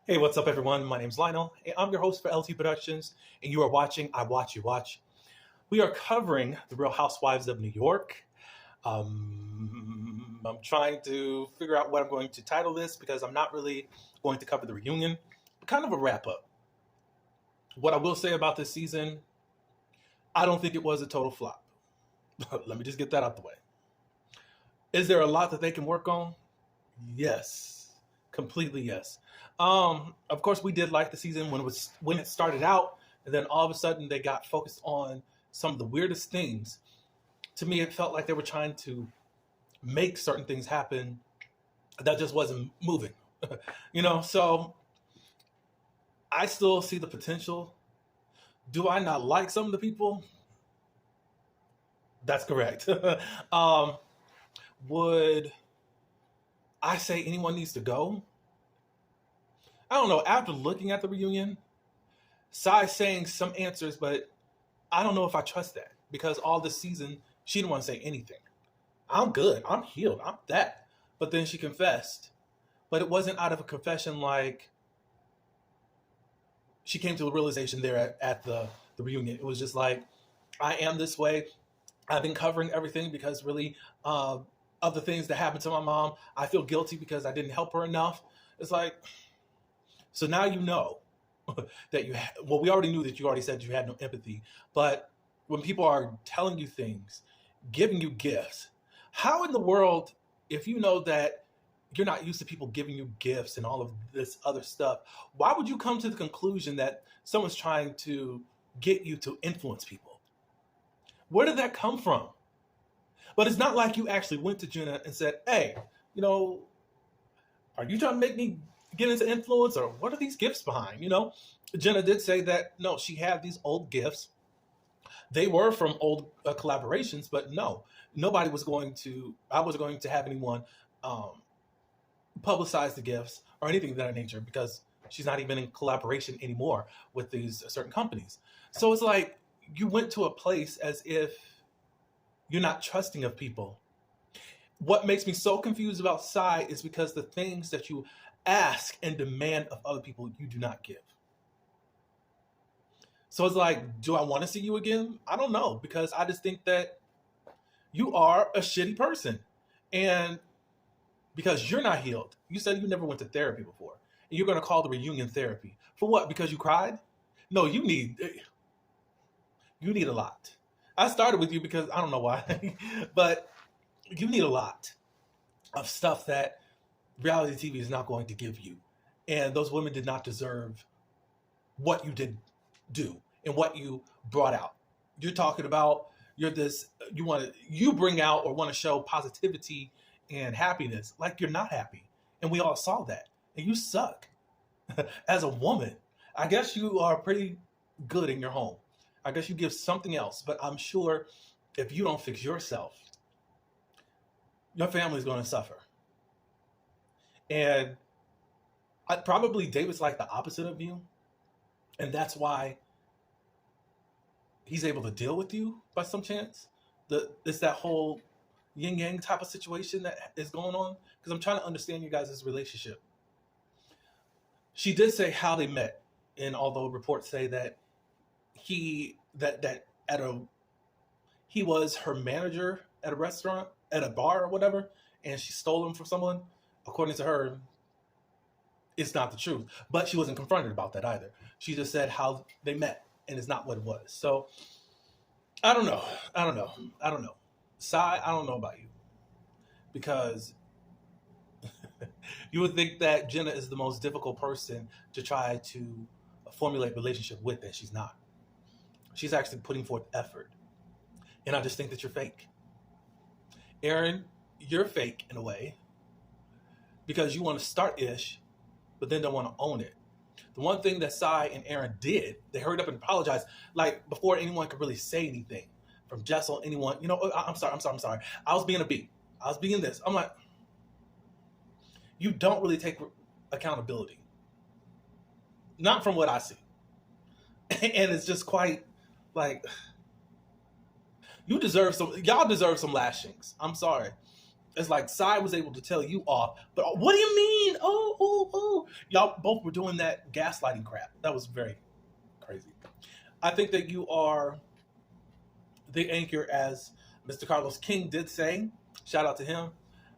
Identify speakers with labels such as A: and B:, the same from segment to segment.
A: Hey, what's up, everyone? My name's Lionel, and I'm your host for LT Productions, and you are watching I Watch You Watch. We are covering the Real Housewives of New York. I'm trying to figure out what I'm going to title this because I'm not really going to cover the reunion, but kind of a wrap up. What I will say about this season, I don't think it was a total flop. Let me just get that out the way. Is there a lot that they can work on? Yes, completely yes. Of course, we did like the season when it started out, and then all of a sudden they got focused on some of the weirdest things. To me, it felt like they were trying to make certain things happen that just wasn't moving. So I still see the potential. Do I not like some of the people? That's correct. um, would I say anyone needs to go? I don't know. After looking at the reunion, Sai saying some answers, but I don't know if I trust that because all this season she didn't want to say anything. I'm good. I'm healed. I'm that. But then she confessed. But it wasn't out of a confession like she came to a realization there at the reunion. It was just like, I am this way. I've been covering everything because really of the things that happened to my mom, I feel guilty because I didn't help her enough. It's like, so now you know that well, we already knew that you already said you had no empathy, but when people are telling you things, giving you gifts, how in the world, if you know that you're not used to people giving you gifts and all of this other stuff, why would you come to the conclusion that someone's trying to get you to influence people? Where did that come from? But it's not like you actually went to Jenna and said, hey, you know, are you trying to make me get into influence, or what are these gifts behind? Jenna did say that no, she had these old gifts. They were from old collaborations, but no, nobody was going to. I wasn't going to have anyone publicize the gifts or anything of that nature because she's not even in collaboration anymore with these certain companies. So it's like you went to a place as if you're not trusting of people. What makes me so confused about Sai is because the things that you ask and demand of other people, you do not give. So it's like, do I want to see you again? I don't know, because I just think that you are a shitty person. And because you're not healed, you said you never went to therapy before. And you're going to call the reunion therapy. For what? Because you cried? No, you need a lot. I started with you because I don't know why, but you need a lot of stuff that reality TV is not going to give you. And those women did not deserve what you did do and what you brought out. You're talking about you bring out or want to show positivity and happiness like you're not happy. And we all saw that. And you suck. As a woman, I guess you are pretty good in your home. I guess you give something else, but I'm sure if you don't fix yourself, your family's going to suffer. And probably David's like the opposite of you. And that's why he's able to deal with you by some chance. It's that whole yin yang type of situation that is going on. Because I'm trying to understand you guys' relationship. She did say how they met. And although reports say that he was her manager at a restaurant, at a bar or whatever, and she stole him from someone, according to her, it's not the truth. But she wasn't confronted about that either. She just said how they met, and it's not what it was. So, I don't know. Sai, I don't know about you. Because you would think that Jenna is the most difficult person to try to formulate a relationship with, and she's not. She's actually putting forth effort. And I just think that you're fake. Aaron, you're fake in a way because you want to start ish, but then don't want to own it. The one thing that Sai and Aaron did, they hurried up and apologized, like before anyone could really say anything. From Jessel, anyone, I'm sorry. I was being a B. I was being this. I'm like, you don't really take accountability. Not from what I see. And it's just quite like, y'all deserve some lashings. I'm sorry. It's like Sai was able to tell you off, but what do you mean? Oh. Y'all both were doing that gaslighting crap. That was very crazy. I think that you are the anchor, as Mr. Carlos King did say. Shout out to him.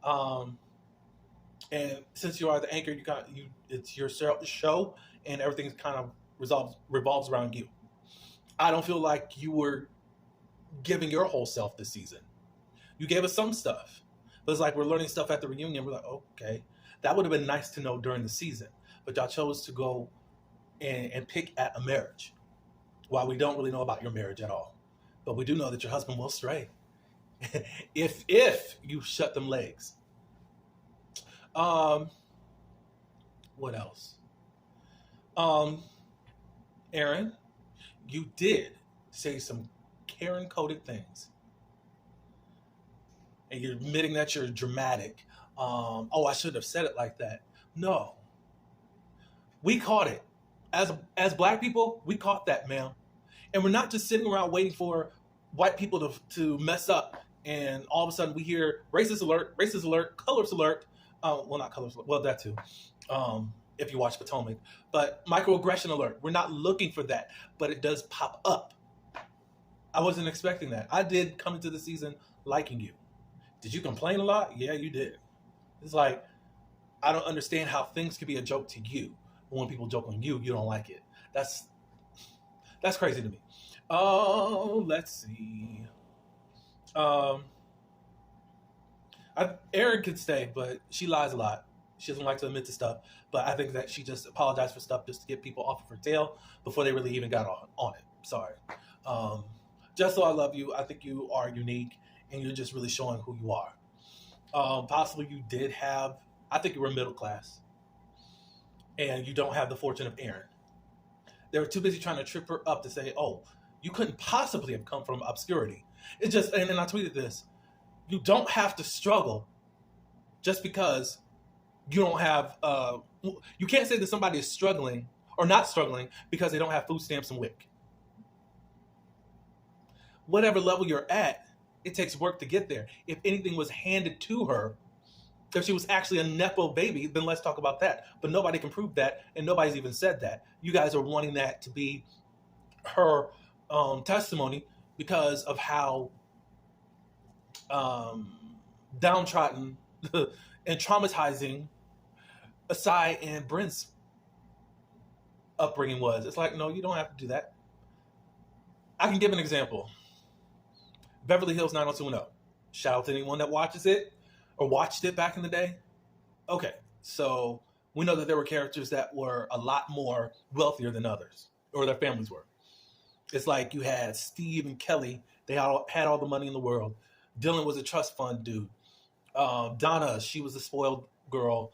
A: Um, and since you are the anchor, it's your show, and everything kind of revolves around you. I don't feel like you were giving your whole self this season. You gave us some stuff, but it's like we're learning stuff at the reunion. We're like, okay, that would have been nice to know during the season, but y'all chose to go and pick at a marriage, while we don't really know about your marriage at all. But we do know that your husband will stray if you shut them legs. What else? Aaron, you did say some Karen coded things, and you're admitting that you're dramatic. Oh, I should have said it like that. No, we caught it. As black people, we caught that, ma'am. And we're not just sitting around waiting for white people to mess up, and all of a sudden we hear racist alert, colors alert. Well, not colors, well, that too. If you watch Potomac, but microaggression alert. We're not looking for that, but it does pop up. I wasn't expecting that. I did come into the season liking you. Did you complain a lot? Yeah, you did. It's like, I don't understand how things could be a joke to you, but when people joke on you, you don't like it. That's crazy to me. Oh, let's see. Erin could stay, but she lies a lot. She doesn't like to admit to stuff, but I think that she just apologized for stuff just to get people off of her tail before they really even got on it. Sorry. Just so I love you. I think you are unique, and you're just really showing who you are. Possibly you did have, I think you were middle class, and you don't have the fortune of Aaron. They were too busy trying to trip her up to say, oh, you couldn't possibly have come from obscurity. It's just, and I tweeted this, you don't have to struggle just because you don't have, you can't say that somebody is struggling or not struggling because they don't have food stamps and WIC. Whatever level you're at, it takes work to get there. If anything was handed to her, if she was actually a Nepo baby, then let's talk about that. But nobody can prove that, and nobody's even said that. You guys are wanting that to be her testimony because of how downtrodden and traumatizing Asai and Brent's upbringing was. It's like, no, you don't have to do that. I can give an example. Beverly Hills 90210. Shout out to anyone that watches it or watched it back in the day. Okay, so we know that there were characters that were a lot more wealthier than others, or their families were. It's like you had Steve and Kelly. They had all the money in the world. Dylan was a trust fund dude. Donna, she was a spoiled girl.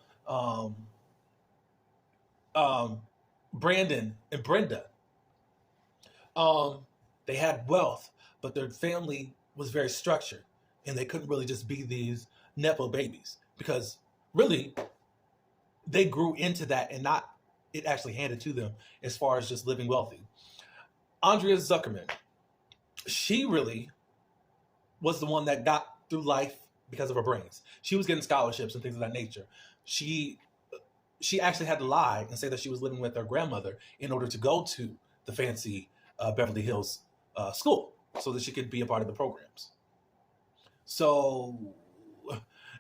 A: Brandon and Brenda, they had wealth, but their family was very structured, and they couldn't really just be these Nepo babies because really they grew into that and not it actually handed to them as far as just living wealthy. Andrea Zuckerman, she really was the one that got through life because of her brains. She was getting scholarships and things of that nature. She actually had to lie and say that she was living with her grandmother in order to go to the fancy Beverly Hills school so that she could be a part of the programs. So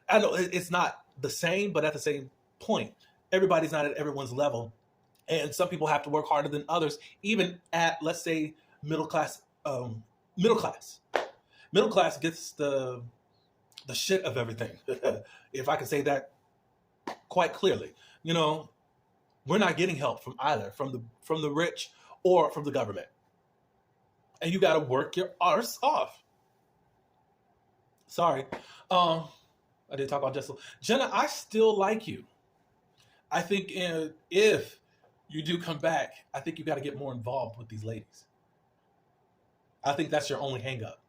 A: I know it's not the same, but at the same point, everybody's not at everyone's level. And some people have to work harder than others, even at, let's say, middle class. Middle class gets the shit of everything, if I can say that quite clearly. You know, we're not getting help from either, from the rich or from the government. And you got to work your arse off. Sorry. I did talk about Jessel. Jenna, I still like you. I think if you do come back, I think you got to get more involved with these ladies. I think that's your only hang up.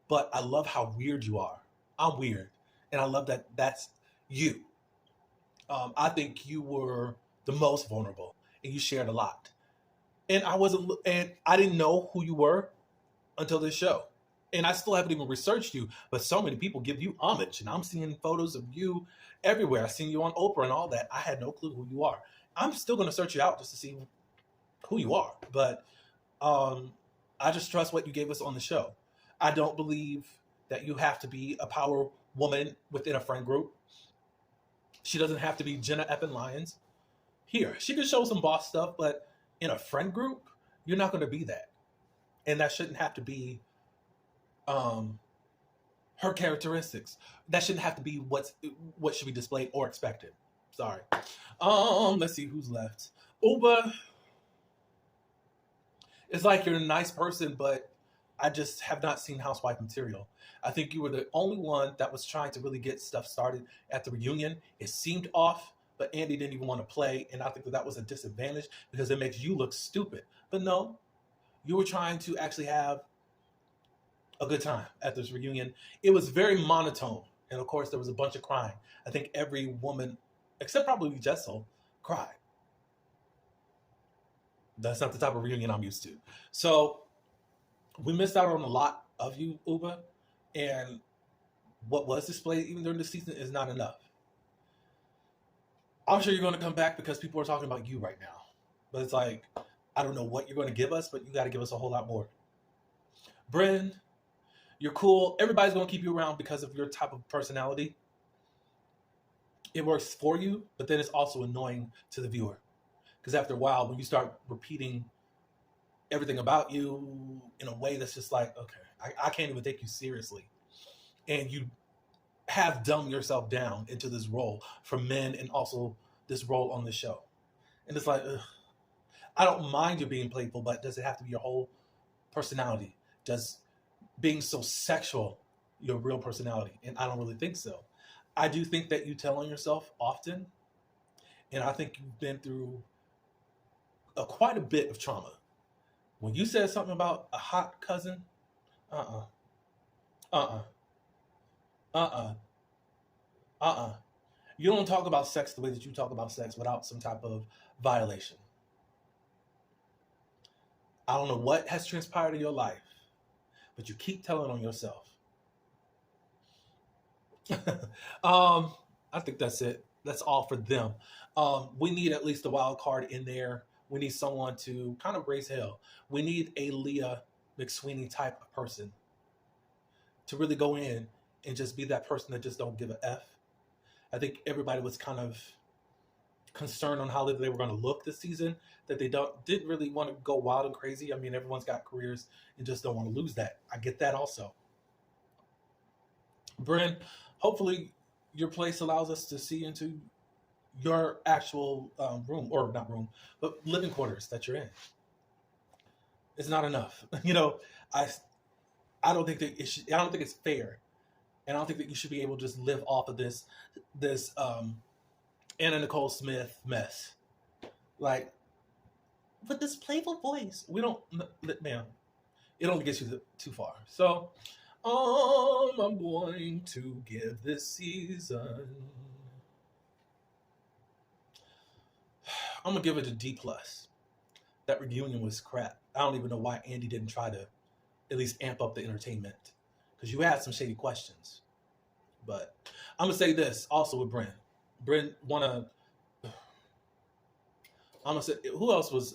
A: But I love how weird you are. I'm weird. And I love that that's you. I think you were the most vulnerable and you shared a lot. And I didn't know who you were until this show. And I still haven't even researched you, but so many people give you homage, and I'm seeing photos of you everywhere. I've seen you on Oprah and all that. I had no clue who you are. I'm still going to search you out just to see who you are, but I just trust what you gave us on the show. I don't believe that you have to be a power woman within a friend group. She doesn't have to be Jenna Effin Lyons. Here, she can show some boss stuff, but in a friend group, you're not going to be that, and that shouldn't have to be her characteristics. That shouldn't have to be what should be displayed or expected. Sorry. Let's see who's left. Uba, it's like you're a nice person, but I just have not seen housewife material. I think you were the only one that was trying to really get stuff started at the reunion. It seemed off, but Andy didn't even want to play, and I think that was a disadvantage because it makes you look stupid. But no, you were trying to actually have a good time at this reunion. It was very monotone, and of course there was a bunch of crying. I think every woman, except probably Jessel, cried. That's not the type of reunion I'm used to. So we missed out on a lot of you, Uba, and what was displayed even during the season is not enough. I'm sure you're going to come back because people are talking about you right now. But it's like, I don't know what you're going to give us, but you got to give us a whole lot more. Bryn, you're cool. Everybody's going to keep you around because of your type of personality. It works for you, but then it's also annoying to the viewer. Because after a while, when you start repeating everything about you in a way that's just like, okay, I can't even take you seriously. And you have dumbed yourself down into this role for men and also this role on the show. And it's like, ugh. I don't mind you being playful, but does it have to be your whole personality? Does being so sexual your real personality? And I don't really think so. I do think that you tell on yourself often. And I think you've been through quite a bit of trauma. When you said something about a hot cousin, you don't talk about sex the way that you talk about sex without some type of violation. I don't know what has transpired in your life, but you keep telling on yourself. I think that's it. That's all for them. We need at least a wild card in there. We need someone to kind of raise hell. We need a Leah McSweeney type of person to really go in and just be that person that just don't give a F. I think everybody was kind of concerned on how they were going to look this season, that they didn't really want to go wild and crazy. I mean, everyone's got careers and just don't want to lose that. I get that also. Bryn, hopefully your place allows us to see into your actual room, or not room, but living quarters that you're in. It's not enough. I don't think that I don't think it's fair, and I don't think that you should be able to just live off of this Anna Nicole Smith mess. Like, with this playful voice, ma'am, it only gets you too far. So, I'm going to give this season, I'm going to give it a D+. That reunion was crap. I don't even know why Andy didn't try to at least amp up the entertainment, because you had some shady questions. But I'm going to say this also with Bryn. Bryn I'm going to say, who else was,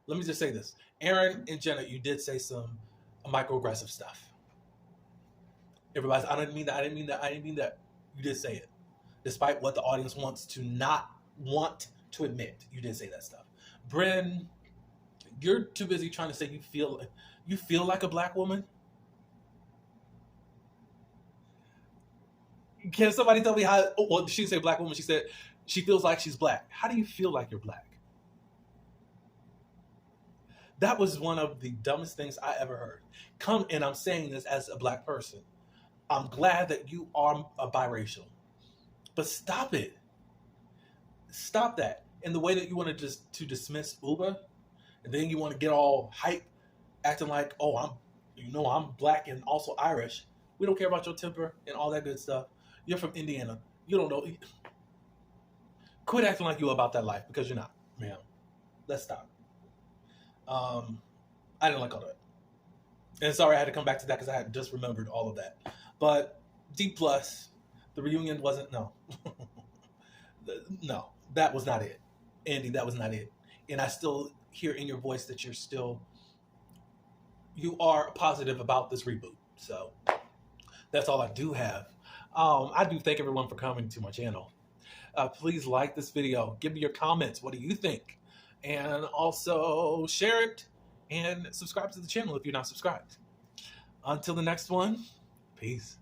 A: let me just say this. Aaron and Jenna, you did say some microaggressive stuff. Everybody's, I didn't mean that. You did say it. Despite what the audience wants to not want to admit, you did say that stuff. Bryn, you're too busy trying to say you feel like a black woman. Can somebody tell me how? Well, she didn't say black woman. She said she feels like she's black. How do you feel like you're black? That was one of the dumbest things I ever heard. And I'm saying this as a black person. I'm glad that you are a biracial, but stop it. Stop that. And the way that you want to dismiss Uba, and then you want to get all hype, acting like, oh, I'm black and also Irish. We don't care about your temper and all that good stuff. You're from Indiana. You don't know. Quit acting like you about that life, because you're not, ma'am. Let's stop. I didn't like all that. And sorry I had to come back to that because I had just remembered all of that. But D plus, the reunion wasn't, no. No, that was not it. Andy, that was not it. And I still hear in your voice that you are positive about this reboot. So that's all I do have. I do thank everyone for coming to my channel. Please like this video. Give me your comments. What do you think? And also share it and subscribe to the channel if you're not subscribed. Until the next one, peace.